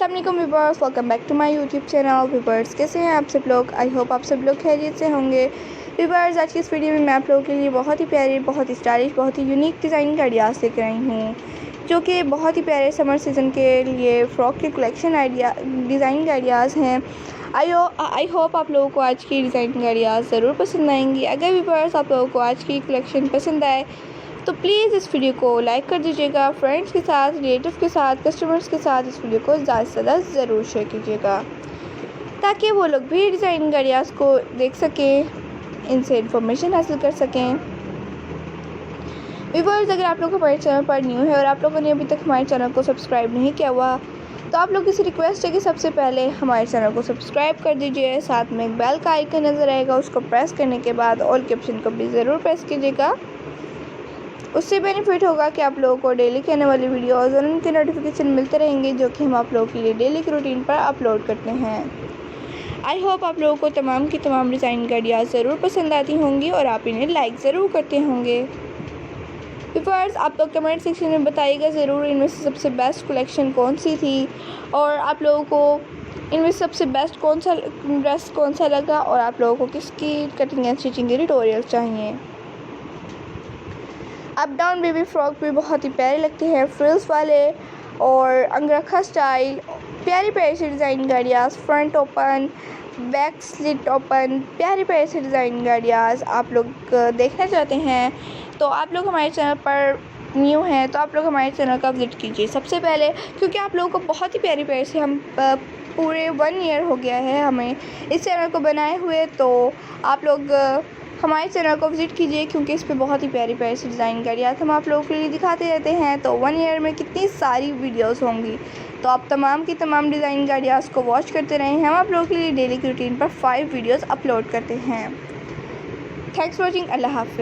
अस्सलाम वालेकुम viewers, welcome back to my YouTube channel. Viewers कैसे हैं आप सब लोग? आई होप आप सब लोग खैरियत से होंगे। व्यूअर्स आज की इस वीडियो में मैं आप लोगों के लिए बहुत ही प्यारी, बहुत ही स्टाइलिश, बहुत ही यूनिक डिज़ाइन का आइडियाज़ लेकर आई हूँ, जो कि बहुत ही प्यारे समर सीज़न के लिए फ़्रॉक के कलेक्शन डिज़ाइन के आइडियाज़ हैं। आई होप आप लोगों को आज की डिज़ाइन के आइडियाज़ ज़रूर पसंद आएंगी। अगर व्यूअर्स आप लोगों को आज की कलेक्शन पसंद आए तो प्लीज़ इस वीडियो को लाइक कर दीजिएगा। फ्रेंड्स के साथ, रिलेटिव के साथ, कस्टमर्स के साथ इस वीडियो को ज़्यादा से ज़्यादा ज़रूर शेयर कीजिएगा, ताकि वो लोग भी डिज़ाइन आइडियाज़ को देख सकें, इनसे इन्फॉर्मेशन हासिल कर सकें। व्यूअर्स अगर आप लोग हमारे चैनल पर न्यू है और आप लोगों ने अभी तक हमारे चैनल को सब्सक्राइब नहीं किया हुआ, तो आप लोग की रिक्वेस्ट है कि सबसे पहले हमारे चैनल को सब्सक्राइब कर दीजिए। साथ में एक बेल का आइकन नज़र आएगा, उसको प्रेस करने के बाद ऑल के ऑप्शन को भी ज़रूर प्रेस कीजिएगा। उससे बेनिफिट होगा कि आप लोगों को डेली के आने वाली वीडियोज़ और उनके नोटिफिकेशन मिलते रहेंगे, जो कि हम आप लोगों के लिए डेली की रूटीन पर अपलोड करते हैं। आई होप आप लोगों को तमाम की तमाम डिज़ाइन का आइडियाज़ ज़रूर पसंद आती होंगी और आप इन्हें लाइक ज़रूर करते होंगे। व्यूअर्स आप लोग कमेंट सेक्शन में बताइएगा ज़रूर इनमें से सबसे बेस्ट कलेक्शन कौन सी थी, और आप लोगों को इनमें से सबसे बेस्ट ड्रेस कौन सा लगा, और आप लोगों को किसकी कटिंग एंड स्टिचिंग के ट्यूटोरियल चाहिए। अप डाउन बेबी फ्रॉक भी बहुत ही प्यारे लगते हैं, फ्रिल्स वाले और अंगरखा स्टाइल, प्यारी प्यारी से डिज़ाइन का ideas, front open, back slit open, प्यारे प्यारे से डिज़ाइन का आइडियाज़ आप लोग देखना चाहते हैं तो आप लोग हमारे चैनल पर न्यू हैं तो आप लोग हमारे चैनल का विजिट कीजिए सबसे पहले, क्योंकि आप लोगों को बहुत ही प्यारी प्यारी से हम पूरे 1 ईयर हो गया है हमें इस चैनल को बनाए हुए, तो आप लोग हमारे चैनल को विज़िट कीजिए, क्योंकि इस पे बहुत ही प्यारी प्यारी सी डिज़ाइन का आइडियाज़ हम आप लोगों के लिए दिखाते रहते हैं। तो 1 ईयर में कितनी सारी वीडियोस होंगी, तो आप तमाम की तमाम डिज़ाइन का आइडियाज़ को वॉच करते रहें। हम आप लोगों के लिए डेली की रूटीन पर 5 वीडियोस अपलोड करते हैं। Thanks for watching. अल्लाह हाफ़िज़।